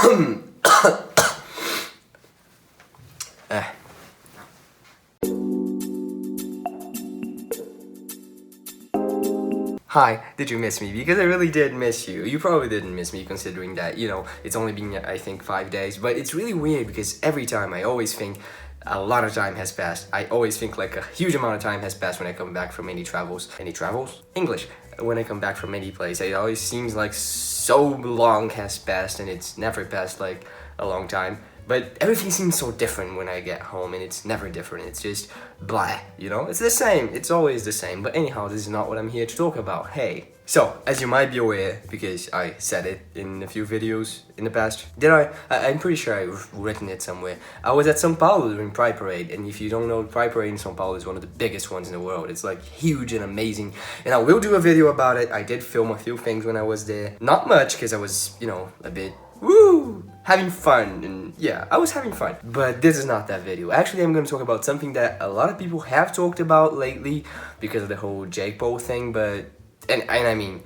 Hi, did you miss me? Because I really did miss you. You probably didn't miss me considering that, it's only been, I think, 5 days. But it's really weird because every time I always think a lot of time has passed. I always think like a huge amount of time has passed when I come back from any travels. Any travels? English. When I come back from any place, it always seems like so long has passed and it's never passed like a long time. But everything seems so different when I get home, and it's never different. It's just blah, It's the same. It's always the same. But anyhow, this is not what I'm here to talk about. Hey. So, as you might be aware, because I said it in a few videos in the past, I'm pretty sure I've written it somewhere. I was at São Paulo during Pride Parade, and if you don't know, Pride Parade in São Paulo is one of the biggest ones in the world. It's like huge and amazing, and I will do a video about it. I did film a few things when I was there. Not much, because I was, a bit having fun, and yeah, I was having fun. But this is not that video. Actually, I'm gonna talk about something that a lot of people have talked about lately because of the whole Jake Paul thing, and I mean,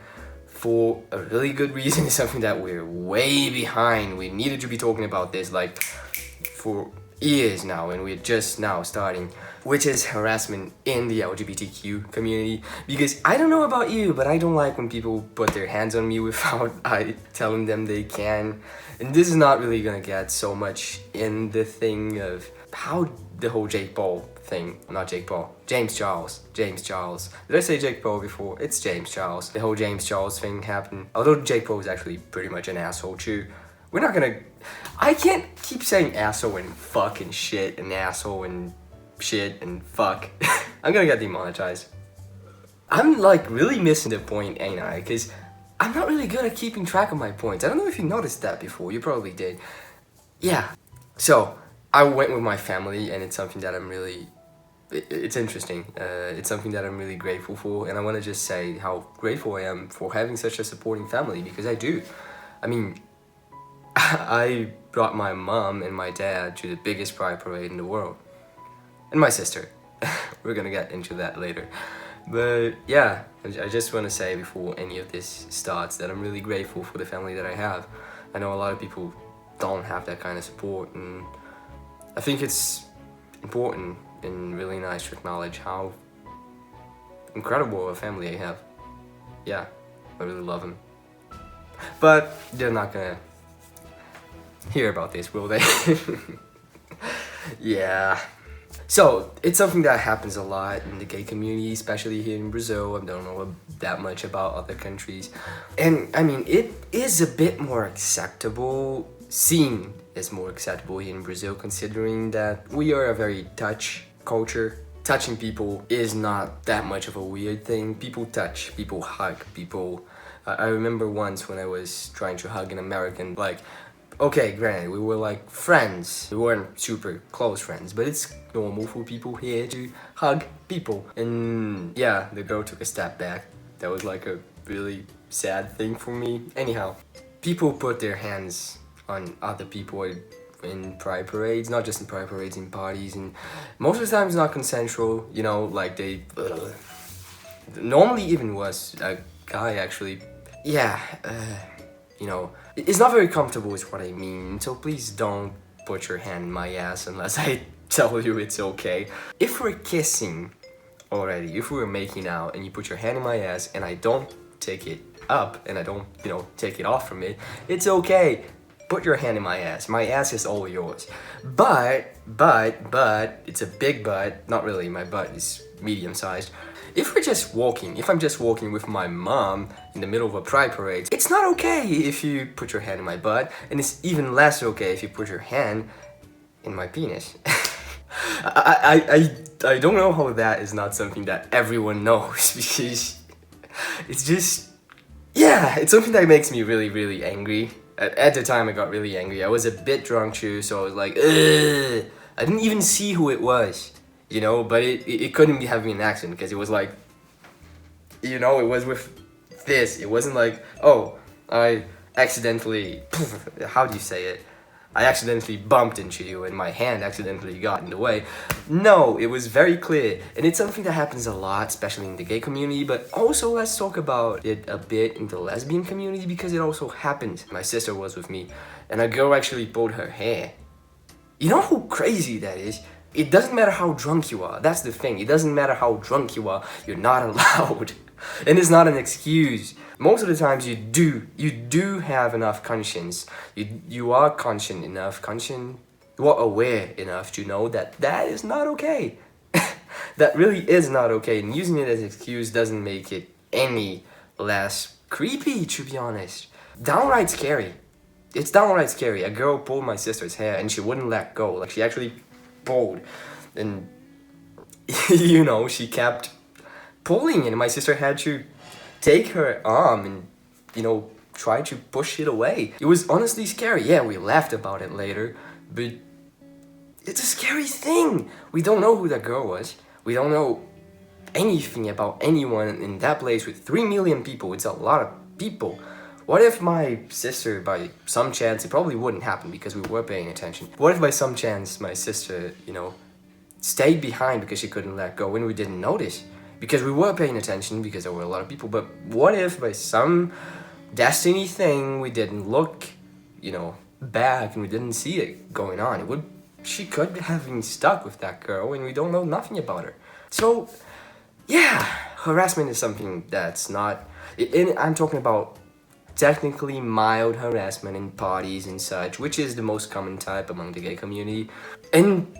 for a really good reason. It's something that we're way behind. We needed to be talking about this like for years now, and we're just now starting, which is harassment in the LGBTQ community. Because I don't know about you, but I don't like when people put their hands on me without I telling them they can. And this is not really gonna get so much in the thing of how the whole Jake Paul thing, not Jake Paul, James Charles. Did I say Jake Paul before? It's James Charles. The whole James Charles thing happened. Although Jake Paul is actually pretty much an asshole too. I can't keep saying asshole and fuck and shit and asshole and shit and fuck. I'm gonna get demonetized. I'm like really missing the point, ain't I? Because I'm not really good at keeping track of my points. I don't know if you noticed that before. You probably did. Yeah. So, I went with my family, and it's something that it's interesting. It's something that I'm really grateful for, and I want to just say how grateful I am for having such a supporting family, because I do. I mean, I brought my mom and my dad to the biggest Pride Parade in the world. And my sister. We're gonna get into that later. But yeah, I just want to say before any of this starts that I'm really grateful for the family that I have. I know a lot of people don't have that kind of support, and I think it's important and really nice to acknowledge how incredible a family I have. Yeah, I really love them. But they're not gonna hear about this, will they? Yeah. So, it's something that happens a lot in the gay community, especially here in Brazil. I don't know that much about other countries. And, I mean, it is a bit more acceptable, seen as more acceptable here in Brazil, considering that we are a very touch culture. Touching people is not that much of a weird thing. People touch, people hug, people... I remember once when I was trying to hug an American, like... Okay, granted, we were like friends. We weren't super close friends, but it's normal for people here to hug people. And yeah, the girl took a step back. That was like a really sad thing for me. Anyhow, people put their hands on other people in Pride Parades, not just in Pride Parades, in parties, and most of the time it's not consensual, like they... Normally even was a guy actually... Yeah, it's not very comfortable is what I mean, so please don't put your hand in my ass unless I tell you it's okay. If we're kissing already, if we're making out and you put your hand in my ass and I don't take it up and I don't, take it off from it, it's okay. Put your hand in my ass. My ass is all yours. But, it's a big butt. Not really, my butt is medium-sized. If I'm just walking with my mom in the middle of a Pride Parade, it's not okay if you put your hand in my butt, and it's even less okay if you put your hand in my penis. I don't know how that is not something that everyone knows, because it's just, yeah, it's something that makes me really, really angry. At the time I got really angry. I was a bit drunk too, so I was like, ugh. I didn't even see who it was. But it couldn't have been an accident, because it was like, it was with this. It wasn't like, oh, I accidentally, how do you say it? I accidentally bumped into you and my hand accidentally got in the way. No, it was very clear. And it's something that happens a lot, especially in the gay community, but also let's talk about it a bit in the lesbian community because it also happens. My sister was with me and a girl actually pulled her hair. You know how crazy that is? It doesn't matter how drunk you are. That's the thing. It doesn't matter how drunk you are. You're not allowed. And it's not an excuse. Most of the times you do have enough conscience. You are you are aware enough to know that that is not okay. That really is not okay. And using it as an excuse doesn't make it any less creepy, to be honest. Downright scary. It's downright scary. A girl pulled my sister's hair and she wouldn't let go. Like she actually pulled. And you know, she kept pulling and my sister had to take her arm and, you know, try to push it away. It was honestly scary. Yeah, we laughed about it later, but it's a scary thing. We don't know who that girl was. We don't know anything about anyone in that place with 3 million people. It's a lot of people. What if my sister, by some chance, it probably wouldn't happen because we were paying attention. What if by some chance my sister, you know, stayed behind because she couldn't let go and we didn't notice? Because we were paying attention because there were a lot of people. But what if by some destiny thing we didn't look, you know, back and we didn't see it going on? She could have been stuck with that girl and we don't know nothing about her. So, yeah, harassment is something that's not... I'm talking about technically mild harassment in parties and such, which is the most common type among the gay community. And,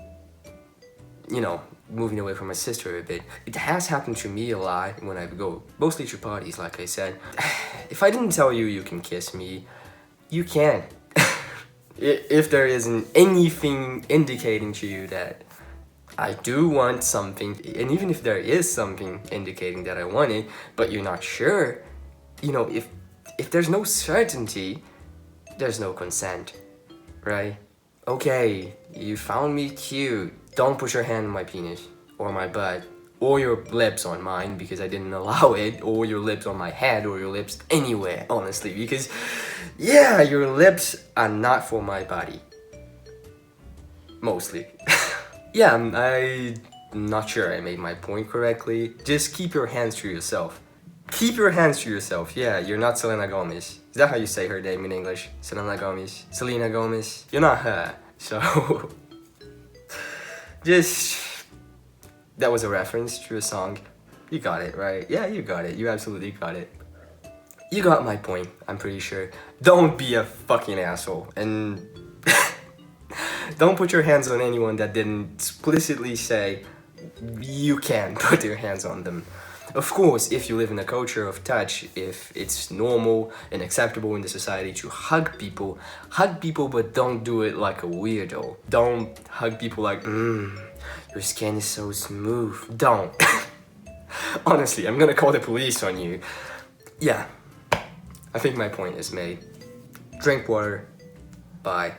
you know, moving away from my sister a bit, it has happened to me a lot when I go, mostly to parties, like I said. If I didn't tell you you can kiss me, you can. If there isn't anything indicating to you that I do want something, and even if there is something indicating that I want it, but you're not sure, you know, if there's no certainty, there's no consent, right? Okay, you found me cute. Don't put your hand on my penis, or my butt, or your lips on mine because I didn't allow it, or your lips on my head, or your lips anywhere, honestly, because, yeah, your lips are not for my body. Mostly. Yeah, I'm not sure I made my point correctly. Just keep your hands to yourself. Keep your hands to yourself. Yeah, you're not Selena Gomez. Is that how you say her name in English? Selena Gomez. Selena Gomez. You're not her. So, that was a reference to a song. You got it, right? Yeah, you got it. You absolutely got it. You got my point, I'm pretty sure. Don't be a fucking asshole. And don't put your hands on anyone that didn't explicitly say you can put your hands on them. Of course, if you live in a culture of touch, if it's normal and acceptable in the society to hug people, but don't do it like a weirdo. Don't hug people like, your skin is so smooth. Don't. Honestly, I'm gonna call the police on you. Yeah, I think my point is made. Drink water. Bye.